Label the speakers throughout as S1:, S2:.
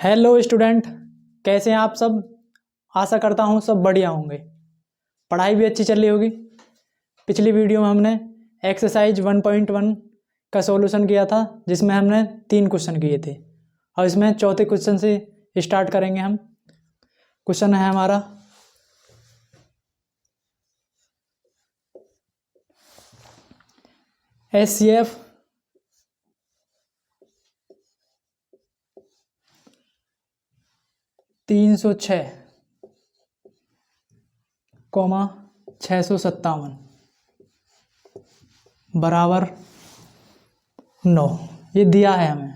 S1: Hello student, कैसे हैं आप सब। आशा करता हूँ सब बढ़िया होंगे। पढ़ाई भी अच्छी चल रही होगी। पिछली वीडियो में हमने एक्सरसाइज 1.1 का सॉल्यूशन किया था, जिसमें हमने 3 क्वेश्चन किए थे। और इसमें चौथे क्वेश्चन से स्टार्ट करेंगे हम। क्वेश्चन है हमारा HCF 306, 657 बराबर 9, ये दिया है हमें।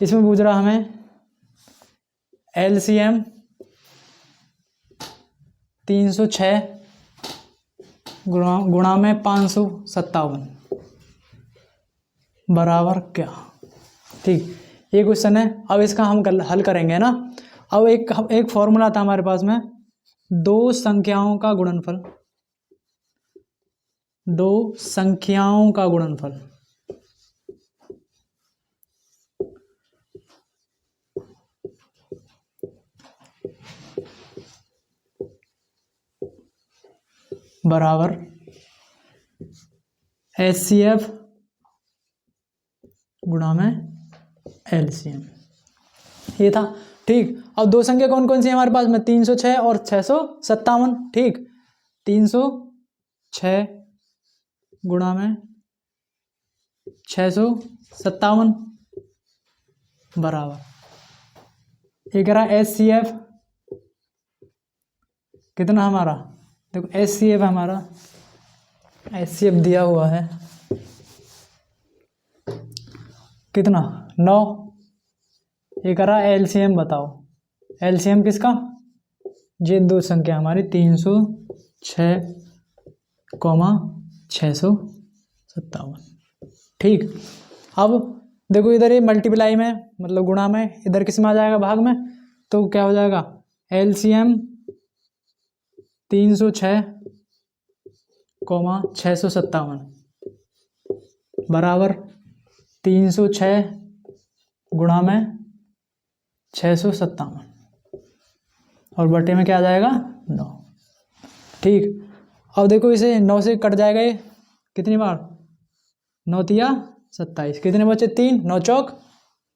S1: इसमें पूछ रहा हमें LCM 306 गुणा में 557 बराबर क्या। ठीक, ये क्वेश्चन है। अब इसका हम हल करेंगे ना। अब एक फॉर्मूला था हमारे पास में, दो संख्याओं का गुणनफल बराबर HCF गुणा में LCM, ये था। ठीक, अब दो संख्या कौन कौन सी है हमारे पास में, 306 और 657। ठीक, 306 गुणा में 657 बराबर, ये कह रहा HCF कितना हमारा। देखो HCF हमारा, HCF दिया हुआ है कितना, 9। ये कह रहा LCM बताओ। LCM किसका, ये दो संख्या हमारी 306, 657। ठीक, अब देखो इधर ये मल्टीप्लाई में मतलब गुणा में, इधर किस में आ जाएगा, भाग में। तो क्या हो जाएगा, LCM 306, 657 बराबर 306 गुणा में 657 और बटे में क्या आ जाएगा, 9। ठीक, अब देखो इसे 9 से कट जाएगा ये कितनी बार, 9 तिया 27, कितने बचे 3, 9 चौक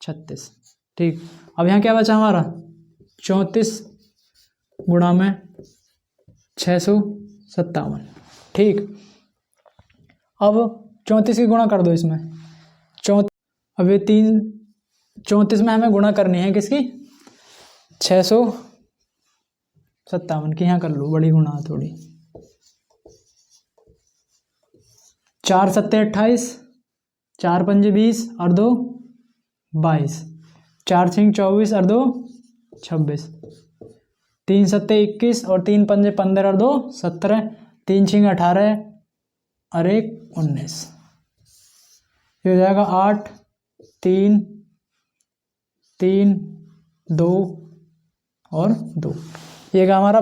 S1: 36। ठीक, अब यहाँ क्या बचा हमारा, 34 गुणा में 657। ठीक, अब 34 की गुणा कर दो इसमें। अब ये 34 में हमें गुणा करनी है किसकी, 657 की। यहाँ कर लो, बड़ी गुणा थोड़ी। 4 सत्ते 28, 4 पंजे 20 और 2 22, 4 छिंग 24 और 2 26, 3 सत्ते 21 और 3 पंजे 15 और 2 17, 3 छिंग 18 और 1 19। ये हो जाएगा 8 3 3 2 और 2। ये का हमारा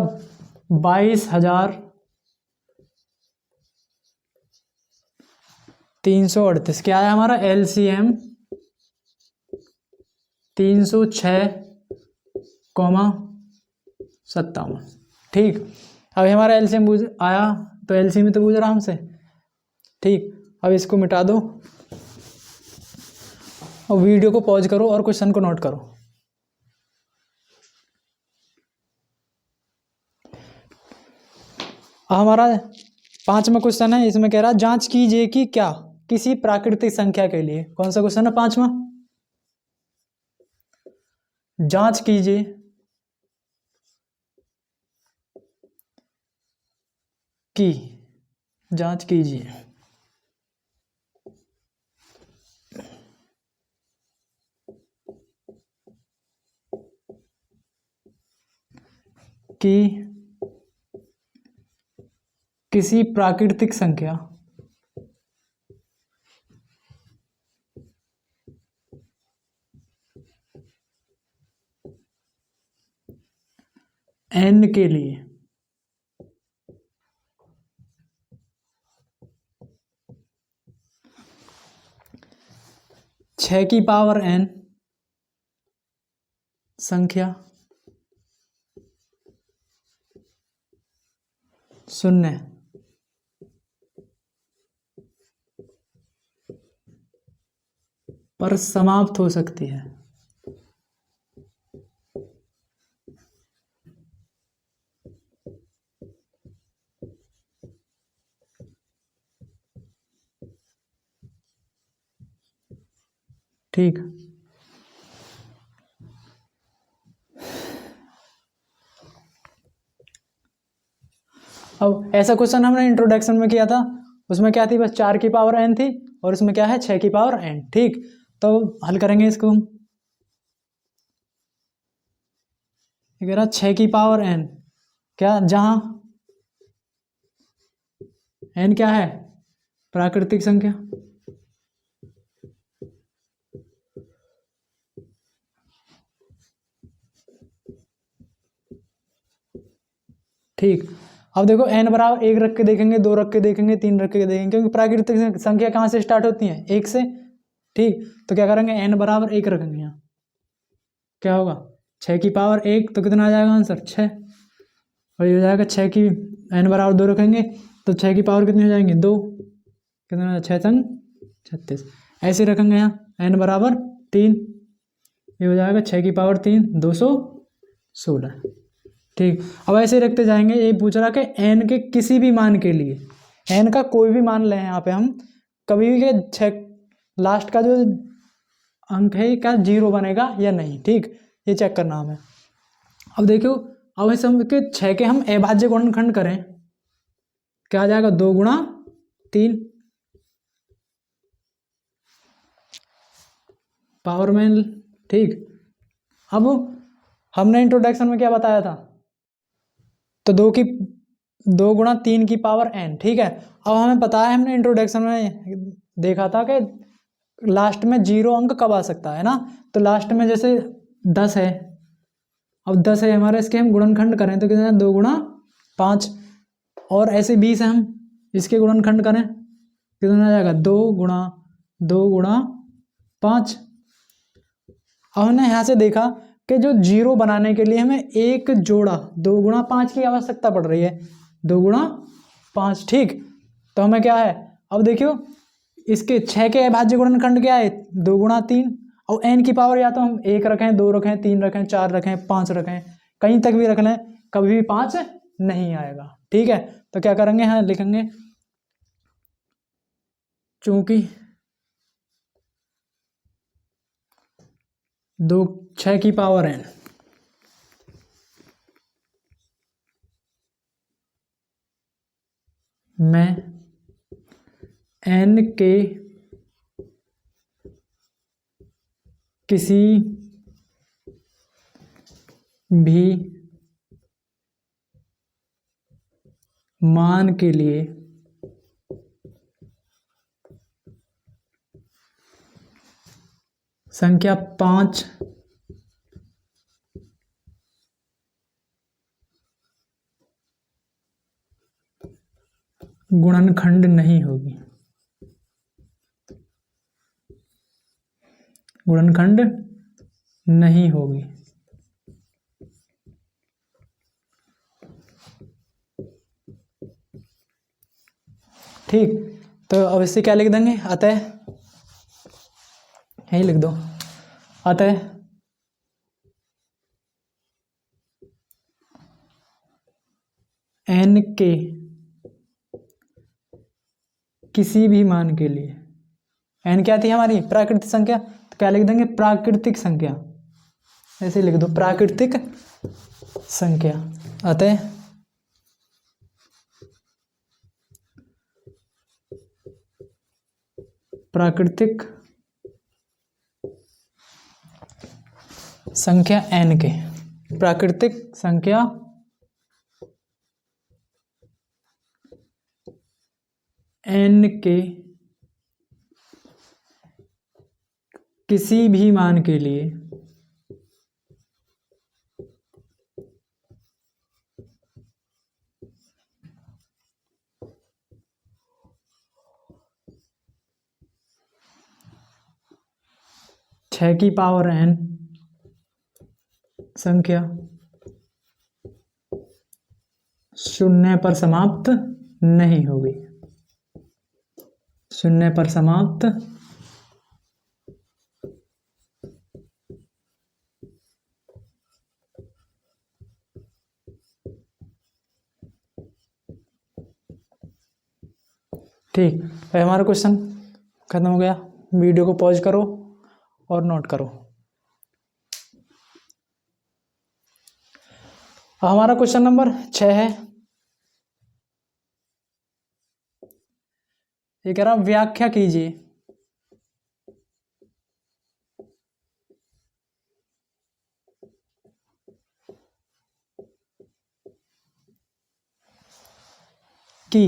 S1: 22,338। क्या है हमारा LCM 306,57। ठीक, अब हमारा LCM आया, तो LCM तो पूछ रहा हमसे। ठीक, अब इसको मिटा दो और वीडियो को पॉज करो और क्वेश्चन को नोट करो। हमारा 5वां क्वेश्चन है, इसमें कह रहा है जांच कीजिए कि क्या किसी प्राकृतिक संख्या के लिए, कौन सा क्वेश्चन है 5वां, जांच कीजिए कि, जांच कीजिए कि किसी प्राकृतिक संख्या n के लिए 6 की पावर n संख्या 0 पर समाप्त हो सकती है। ठीक, अब ऐसा क्वेश्चन हमने इंट्रोडक्शन में किया था, उसमें क्या थी, बस 4 की पावर n थी और इसमें क्या है 6 की पावर n। ठीक, तो हल करेंगे इसको हम। ये कह रहा 6 की पावर n, क्या जहां n क्या है प्राकृतिक संख्या, ठीक। अब देखो n बराबर 1 रख के देखेंगे, 2 रख के देखेंगे, 3 रख के देखेंगे, क्योंकि प्राकृतिक संख्या कहाँ से स्टार्ट होती है 1 से। ठीक, तो क्या करेंगे n बराबर 1 रखेंगे, यहाँ क्या होगा 6 की पावर 1, तो कितना आ जाएगा आंसर 6। और ये हो जाएगा 6 की n बराबर 2 रखेंगे तो 6 की पावर कितनी हो जाएंगी 2, कितना 6 संग 36। ऐसे रखेंगे यहाँ n बराबर 3, ये हो जाएगा 6 की पावर 3 216। ठीक, अब ऐसे रखते जाएंगे। ये पूछ रहा कि n के किसी भी मान के लिए, n का कोई भी मान लें यहाँ पे हम, कभी भी के 6 लास्ट का जो अंक है क्या 0 बनेगा या नहीं। ठीक, ये चेक करना हमें। अब देखो, अब इस के 6 के हम अभाज्य गुणनखंड करें, क्या आ जाएगा 2 गुणा 3 पावर में। ठीक, अब हमने इंट्रोडक्शन में क्या बताया था, तो 2 गुणा 3 की पावर n। ठीक है, अब हमें पता है, हमने इंट्रोडक्शन में देखा था कि लास्ट में 0 अंक कब आ सकता है ना। तो लास्ट में जैसे 10 है, अब 10 है हमारे, इसके हम गुणनखंड करें तो कितना 2 गुणा 5, और ऐसे 20 है, हम इसके गुणनखंड करें कितना आ जाएगा 2 गुणा 5। अब हमने यहाँ से देखा कि जो 0 बनाने के लिए हमें एक जोड़ा 2 गुणा 5 की आवश्यकता पड़ रही है, 2 गुणा 5। ठीक, तो हमें क्या है, अब देखियो इसके 6 के अभाज्य गुणनखंड क्या है 2 गुणा 3, और n की पावर या तो हम 1 रखें, 2 रखें, 3 रखें, 4 रखें, 5 रखें, कहीं तक भी रख लें, कभी भी 5 नहीं आएगा। ठीक है, तो क्या करेंगे, यहाँ लिखेंगे चूंकि 6 की पावर n में n के किसी भी मान के लिए संख्या 5 गुणनखंड नहीं होगी, गुणनखंड नहीं होगी। ठीक, तो अब इससे क्या लिख देंगे, अतः, यही लिख दो, अतः n के किसी भी मान के लिए, n क्या थी हमारी प्राकृतिक संख्या, तो क्या लिख देंगे प्राकृतिक संख्या, ऐसे लिख दो प्राकृतिक संख्या। अतः प्राकृतिक संख्या n के, प्राकृतिक संख्या n के किसी भी मान के लिए 6 की पावर n संख्या शून्य पर समाप्त नहीं होगी, शून्य पर समाप्त ठीक। भाई हमारा क्वेश्चन खत्म हो गया। वीडियो को पॉज करो और नोट करो। हमारा क्वेश्चन नंबर 6 है। ये कह रहा व्याख्या कीजिए कि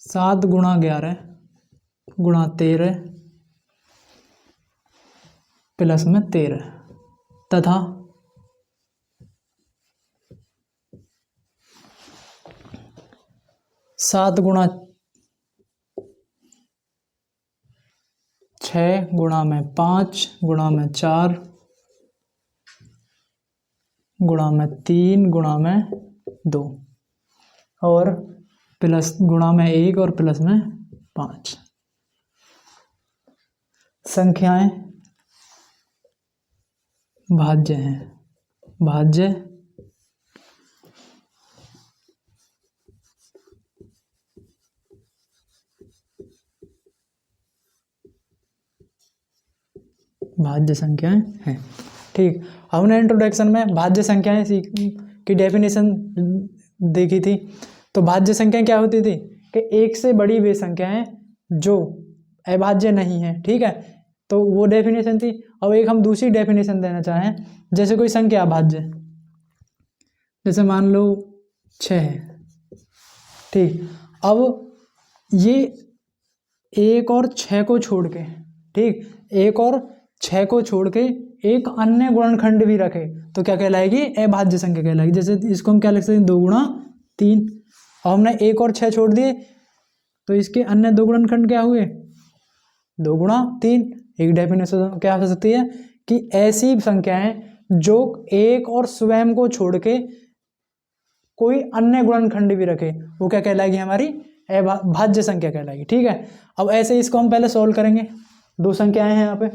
S1: 7 गुणा 11 गुणा 13 प्लस में 13 तथा 7 गुणा 6 गुणा में 5 गुणा में 4 गुणा में 3 गुणा में 2 और प्लस गुणा में 1 और प्लस में 5 संख्याएं भाज्य हैं। भाज्य भाज्य संख्याएं हैं। ठीक, हमने इंट्रोडक्शन में भाज्य संख्याएं की डेफिनेशन देखी थी। तो भाज्य संख्याएं क्या होती थी कि एक से बड़ी वे संख्याएं जो अभाज्य नहीं है। ठीक है, तो वो डेफिनेशन थी। अब एक हम दूसरी डेफिनेशन देना चाहें, जैसे कोई संख्या अभाज्य, जैसे मान लो 6 है। ठीक, अब ये 1 और 6 को छोड़ के, ठीक, 1 और 6 को छोड़ के एक अन्य गुणनखंड भी रखे तो क्या कहलाएगी? अभाज्य संख्या कहलाएगी। जैसे इसको हम क्या लिख सकते हैं? 2 गुणा 3। और हमने 1 और 6 छोड़ दिए तो इसके अन्य दो गुणनखंड क्या हुए? 2 गुणा 3। एक डेफिनेशन क्या हो सकती है कि ऐसी संख्याएं जो 1 और स्वयं को छोड़ के कोई अन्य गुणनखंड भी रखे वो क्या कहलाएगी? हमारी भाज्य संख्या कहलाएगी। ठीक है, अब ऐसे इसको हम पहले सॉल्व करेंगे। दो संख्याएं हैं यहाँ पे,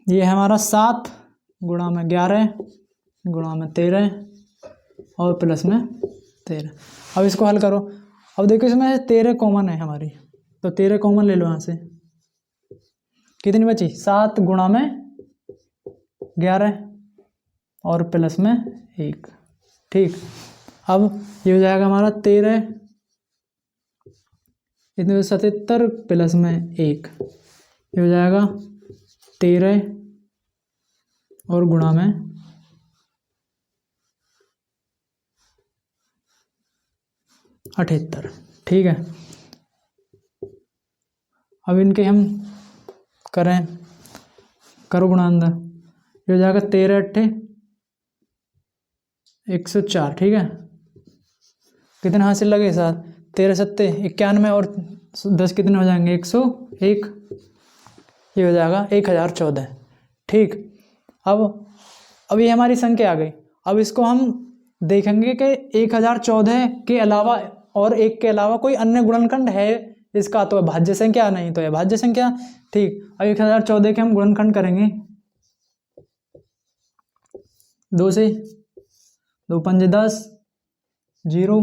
S1: ये है हमारा 7 गुणा में 11 गुणा में 13 और प्लस में 13। अब इसको हल करो। अब देखो इसमें 13 कॉमन है हमारी, तो 13 कॉमन ले लो यहाँ से। कितनी बची? 7 गुणा में 11 और प्लस में 1। ठीक, अब ये हो जाएगा हमारा 13 इतने 77 प्लस में 1, ये हो जाएगा 13 और गुणा में 78। ठीक है, अब इनके हम करें, करो गुणा अंदर, ये हो जाएगा 13 अट्ठे 104। ठीक है, कितने हासिल लगे? 7। 13 सत्ते 91 और 10 कितने हो जाएंगे? 101। ये हो जाएगा 1014। ठीक, अब ये हमारी संख्या आ गई। अब इसको हम देखेंगे कि 1014 के अलावा और 1 के अलावा कोई अन्य गुणनखंड है इसका, तो भाज्य संख्या, नहीं तो अभाज्य संख्या। ठीक, अब 1014 के हम गुणनखंड करेंगे 2 से, 2 पंजे 10, 0,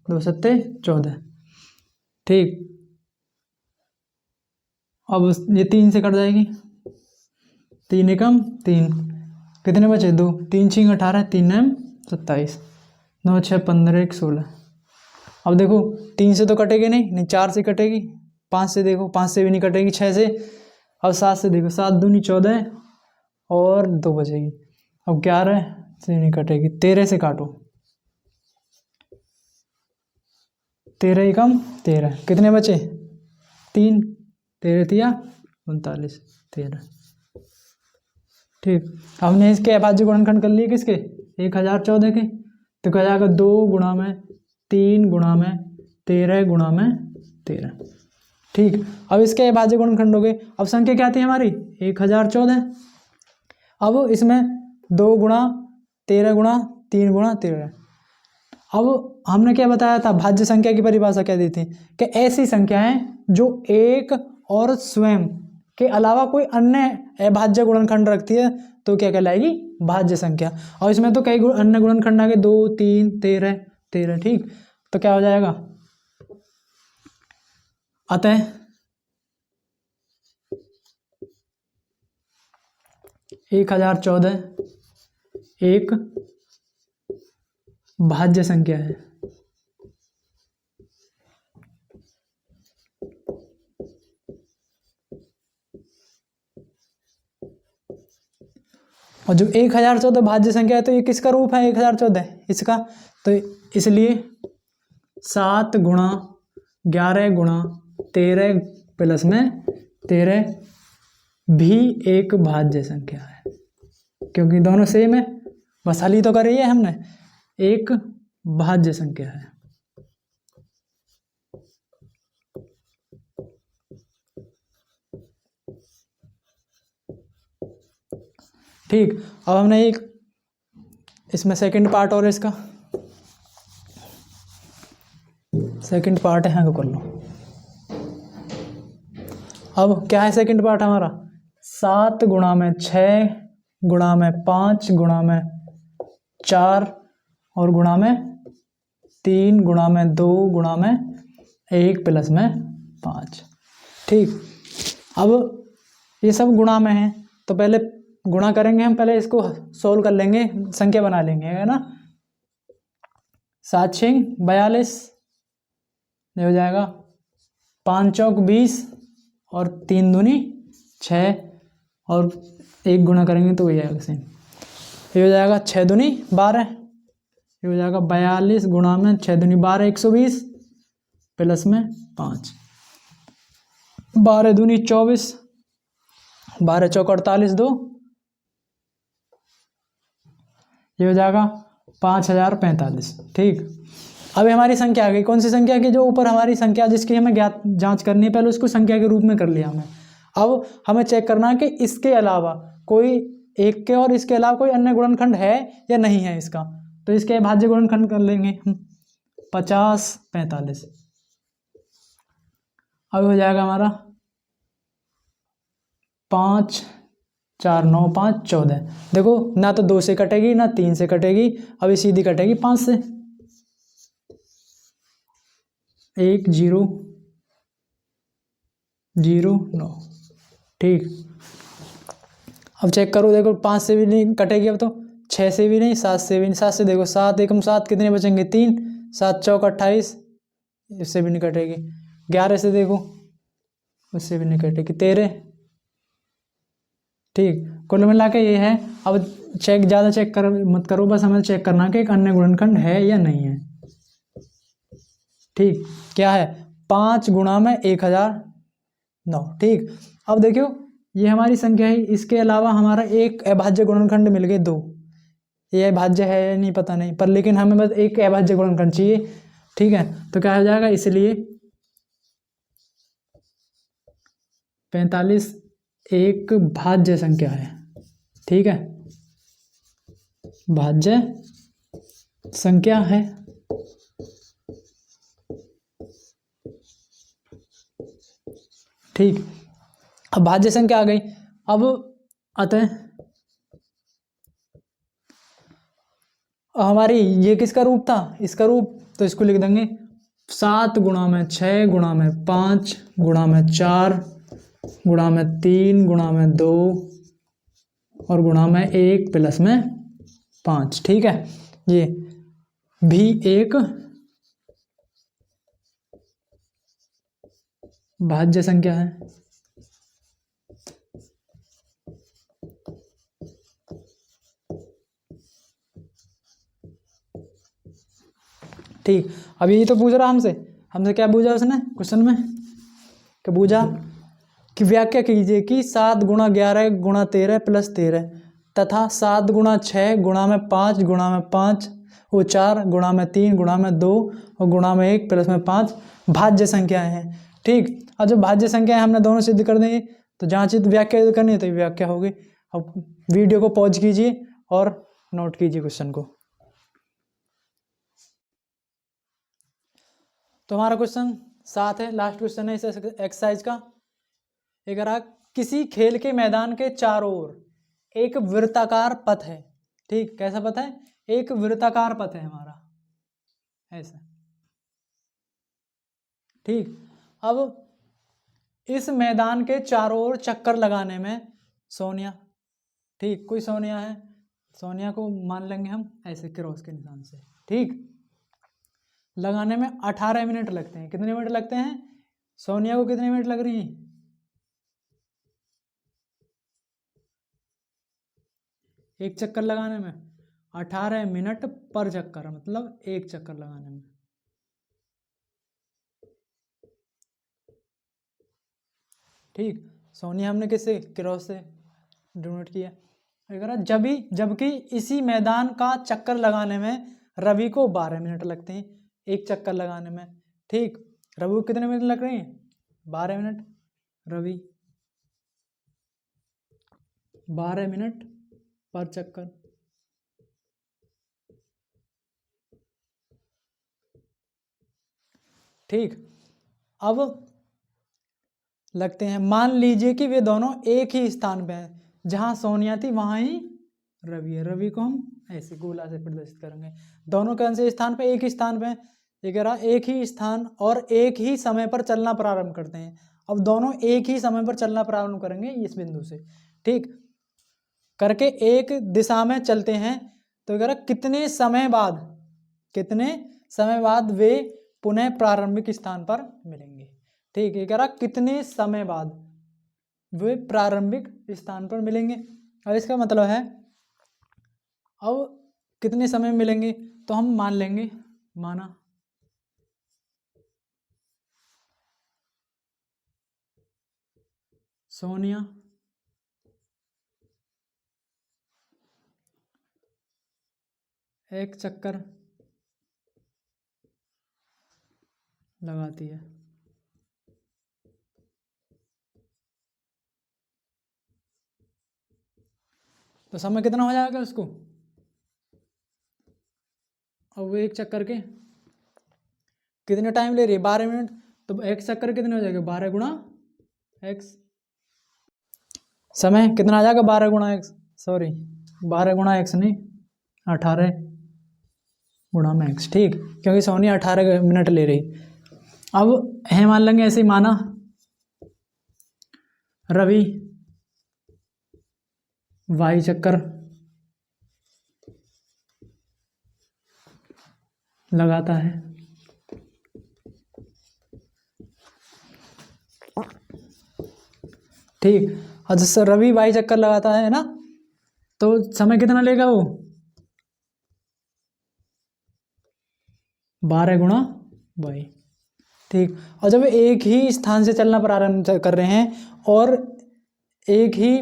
S1: 2 सत्ते 14। ठीक, अब ये 3 से कट जाएगी, 3 एकम 3, कितने बचे? 2, 3 6 18, 3 9 27, 9 6 15 1 16। अब देखो 3 से तो कटेगी नहीं, 4 से कटेगी, 5 से देखो, 5 से भी नहीं कटेगी, 6 से, अब 7 से देखो, 7 दूनी 14 और 2 बचेगी। अब 11 से नहीं कटेगी, 13 से काटो, 13 एकम 13, कितने बचे? 3, 13 तिया 39, 13। ठीक, हमने इसके अभाज्य गुणनखंड कर लिए किसके? 1014 के, तो क्या जाएगा 2 गुणा में 3 गुणा में 13 गुणा में 13। ठीक, अब इसके अभाज्य गुणनखंड हो गए। अब संख्या क्या थी हमारी 1014। अब इसमें 2 गुणा 13 गुणा 3 गुणा 13। अब हमने क्या बताया था, भाज्य संख्या की परिभाषा क्या दी थी कि ऐसी संख्याएं जो एक और स्वयं के अलावा कोई अन्य अभाज्य गुणनखंड रखती है तो क्या कहलाएगी, भाज्य संख्या। और इसमें तो कई अन्य गुणनखंड आ गए, 2 3 13 13। ठीक, तो क्या हो जाएगा, अतः 1014 एक भाज्य संख्या है। और जब 1014 भाज्य संख्या है तो ये किसका रूप है 1014 इसका, तो इसलिए 7 गुणा 11 गुणा 13 प्लस में 13 भी एक भाज्य संख्या है, क्योंकि दोनों सेम है, बस हल ही तो करी है हमने, एक भाज्य संख्या है। ठीक, अब हमने एक इसमें सेकंड पार्ट और इसका सेकंड पार्ट है, हाँ कर लो। अब क्या है सेकंड पार्ट हमारा, 7 गुणा में 6 गुणा में 5 गुणा में 4 और गुणा में 3 गुणा में 2 गुणा में 1 प्लस में 5। ठीक, अब ये सब गुणा में है तो पहले गुणा करेंगे हम, पहले इसको सोल्व कर लेंगे, संख्या बना लेंगे, है ना। 7 6 42 ये हो जाएगा, 5 चौक 20 और 3 दूनी 6 और 1 गुणा करेंगे तो वही आएगा सेम, ये हो जाएगा 6 दूनी 12, ये हो जाएगा 42 गुणा में 6 दूनी 12 120 प्लस में 5, 12 दूनी 24, 12 चौक 48 2, ये हो जाएगा 5045। ठीक, अब हमारी संख्या आ गई, कौन सी संख्या की, जो ऊपर हमारी संख्या जिसकी हमें ज्ञात जांच करनी है, पहले उसको संख्या के रूप में कर लिया हमने। अब हमें चेक करना है कि इसके अलावा कोई एक के और इसके अलावा कोई अन्य गुणनखंड है या नहीं है इसका, तो इसके अभाज्य गुणनखंड कर लेंगे हम 50 45। अब हो जाएगा हमारा 5 4 9 5 14। देखो ना तो 2 से कटेगी ना 3 से कटेगी, अभी सीधी कटेगी 5 से, 1 0 0 9। ठीक, अब चेक करो, देखो 5 से भी नहीं कटेगी, अब तो 6 से भी नहीं, 7 से भी नहीं, 7 से देखो 7 एकम 7 कितने बचेंगे 3, 7 चौक 28, इससे भी नहीं कटेगी। 11 से देखो, उससे भी नहीं कटेगी, 13। ठीक, कुल मिला के ये है। अब चेक ज़्यादा चेक कर मत करो, बस हमें चेक करना कि एक अन्य गुणनखंड है या नहीं है। ठीक, क्या है 5 गुणा में 1009। ठीक, अब देखियो ये हमारी संख्या है, इसके अलावा हमारा एक अभाज्य गुणनखंड मिल गए 2, ये अभाज्य है या नहीं पता नहीं, पर लेकिन हमें बस एक अभाज्य गुणनखंड चाहिए। ठीक है, तो क्या हो जाएगा, इसलिए 45 एक भाज्य संख्या है। ठीक है, भाज्य संख्या है। ठीक, अब भाज्य संख्या आ गई। अब अतः हमारी ये किसका रूप था, इसका रूप, तो इसको लिख देंगे 7 गुणा में 6 गुणा में 5 गुणा में 4 गुणा में 3 गुणा में 2 और गुणा में 1 प्लस में 5। ठीक है, ये भी एक भाज्य संख्या है। ठीक, अब ये तो पूछ रहा हमसे क्या पूछा उसने क्वेश्चन में, क्या पूछा कि व्याख्या कीजिए कि 7 गुणा 11 गुणा 13 प्लस 13 तथा 7 गुणा 6 गुणा में 5 गुणा में 5 वो 4 गुणा में 3 गुणा में 2 और गुणा में 1 प्लस में 5 भाज्य संख्याएं हैं। ठीक, और जब भाज्य संख्याएं हमने दोनों सिद्ध कर देंगे तो जहाँ चीज व्याख्या करनी है तो व्याख्या होगी। अब वीडियो को पॉज कीजिए और नोट कीजिए क्वेश्चन को। तो हमारा क्वेश्चन 7 है, लास्ट क्वेश्चन है इस एक्सरसाइज का। अगर किसी खेल के मैदान के चारों ओर एक वृत्ताकार पथ है। ठीक, कैसा पथ है? एक वृत्ताकार पथ है हमारा, ऐसा। ठीक, अब इस मैदान के चारों ओर चक्कर लगाने में सोनिया, ठीक, कोई सोनिया है, सोनिया को मान लेंगे हम ऐसे क्रॉस के निशान से। ठीक, लगाने में 18 मिनट लगते हैं। कितने मिनट लगते हैं? सोनिया को कितने मिनट लग रही हैं? एक चक्कर लगाने में 18 मिनट पर चक्कर, मतलब एक चक्कर लगाने में। ठीक, सोनिया हमने किससे? क्रॉस से डिनोट किया। अगर जबकि इसी मैदान का चक्कर लगाने में रवि को 12 मिनट लगते हैं, एक चक्कर लगाने में। ठीक, रवि को कितने मिनट लग रहे हैं? 12 मिनट। रवि 12 मिनट पर चक्कर। ठीक, अब लगते हैं। मान लीजिए कि वे दोनों एक ही स्थान पे हैं, जहां सोनिया थी वहां ही रवि है। रवि को हम ऐसे गोला से प्रदर्शित करेंगे। दोनों कौन से स्थान पे? एक ही स्थान पे। एक ही स्थान और एक ही समय पर चलना प्रारंभ करते हैं। अब दोनों एक ही समय पर चलना प्रारंभ करेंगे इस बिंदु से। ठीक, करके एक दिशा में चलते हैं तो कितने समय बाद वे पुनः प्रारंभिक स्थान पर मिलेंगे। ठीक है, कितने समय बाद वे प्रारंभिक स्थान पर मिलेंगे। और इसका मतलब है अब कितने समय मिलेंगे तो हम मान लेंगे, माना सोनिया एक चक्कर लगाती है, तो समय कितना हो जाएगा उसको? अब वो एक चक्कर के कितने टाइम ले रही है? 12 मिनट। तो एक चक्कर कितने हो जाएगा? 12 गुणा एक्स। समय कितना आ जाएगा? 12 गुणा एक्स, सॉरी 12 गुणा एक्स नहीं, 18 गुणा में एक्स। ठीक, क्योंकि सोनिया 18 मिनट ले रही। अब है मान लेंगे ऐसे ही, माना रवि वाई चक्कर लगाता है। ठीक, और जैसे रवि वाई चक्कर लगाता है ना, तो समय कितना लेगा वो? 12 गुणा वाई। ठीक, और जब एक ही स्थान से चलना प्रारंभ कर रहे हैं और एक ही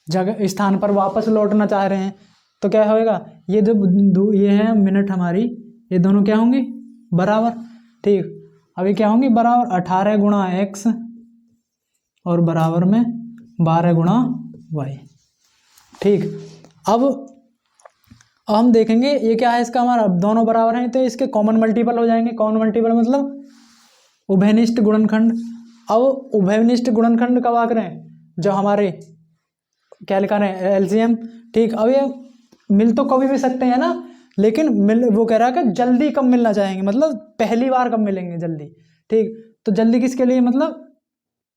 S1: जगह स्थान पर वापस लौटना चाह रहे हैं तो क्या होएगा? ये जो ये है मिनट हमारी, ये दोनों क्या होंगी? बराबर। ठीक, अभी क्या होंगी? बराबर 18 गुणा एक्स और बराबर में 12 गुणा वाई। ठीक, अब हम देखेंगे ये क्या है इसका, हमारा दोनों बराबर हैं तो इसके कॉमन मल्टीपल हो जाएंगे। कॉमन मल्टीपल मतलब उभयनिष्ठ गुणनखंड। अब उभयनिष्ठ गुणनखंड कब आ करें? जो हमारे क्या लिखा रहे हैं? एलसीएम। ठीक, अब ये मिल तो कभी भी सकते हैं ना, लेकिन वो कह रहा है कि जल्दी कब मिलना चाहेंगे, मतलब पहली बार कब मिलेंगे? जल्दी। ठीक, तो जल्दी किसके लिए? मतलब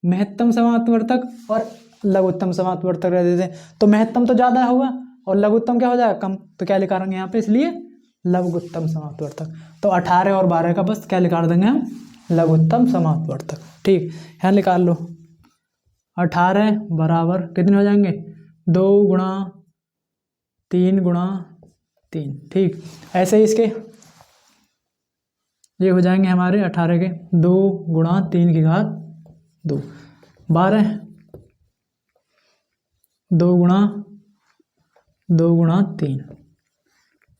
S1: महत्तम समापवर्तक और लघुत्तम समापवर्तक रह देते हैं। तो महत्तम तो ज्यादा होगा और लघुत्तम क्या हो जाएगा? कम। तो क्या लिखा देंगे यहाँ पे? इसलिए लघुत्तम समापवर्तक। तो 18 और 12 का बस क्या लिखा देंगे हम? लघुत्तम समापवर्तक। ठीक, यहाँ निकाल लो। 18 बराबर कितने हो जाएंगे? 2 गुणा 3 गुणा 3। ठीक, ऐसे ही इसके ये हो जाएंगे हमारे 18 के 2 गुणा 3 की घात 2। 12 2 गुणा 3,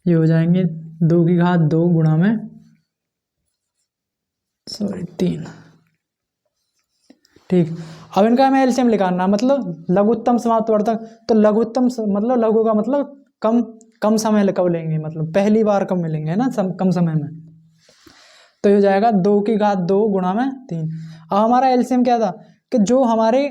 S1: ये हो जाएंगे 2 की घात 2 गुणा में 3। ठीक, अब इनका हमें एलसीएम निकालना, मतलब लघुत्तम समाप्तवर्तक। तो लघुत्तम मतलब लघु का मतलब कम, कम समय कब लेंगे, मतलब पहली बार कब मिलेंगे, है ना, कम समय में। तो ये हो जाएगा 2 की घात 2 गुणा में 3। अब हमारा एलसीएम क्या था कि जो हमारे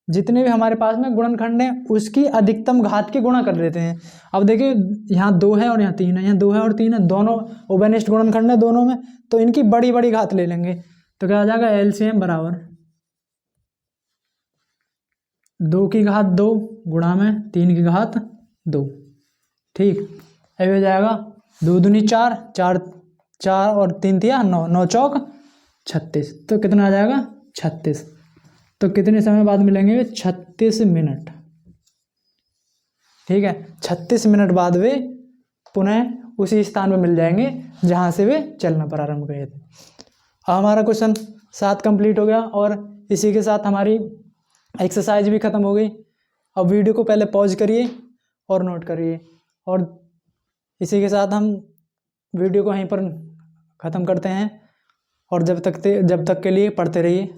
S1: जितने भी हमारे पास में गुणनखंड हैं उसकी अधिकतम घात की गुणा कर देते हैं। अब देखिए यहाँ 2 है और यहाँ 3 है, यहाँ 2 है और 3 है, दोनों उभयनिष्ठ गुणनखंड है दोनों में, तो इनकी बड़ी बड़ी घात ले लेंगे। तो क्या आ जाएगा, एलसीएम बराबर 2 की घात 2 गुणा में 3 की घात 2। ठीक, अब हो जाएगा 2 दूनी 4, 4 4 और 3 तिया 9, 9 चौक 36। तो कितना आ जाएगा, 36। तो कितने समय बाद मिलेंगे, 36 मिनट। ठीक है, 36 मिनट बाद वे पुनः उसी स्थान पर मिल जाएंगे जहाँ से वे चलना प्रारंभ किए थे। अब हमारा क्वेश्चन 7 कंप्लीट हो गया और इसी के साथ हमारी एक्सरसाइज भी ख़त्म हो गई। अब वीडियो को पहले पॉज करिए और नोट करिए, और इसी के साथ हम वीडियो को यहीं पर ख़त्म करते हैं। और जब तक के लिए पढ़ते रहिए।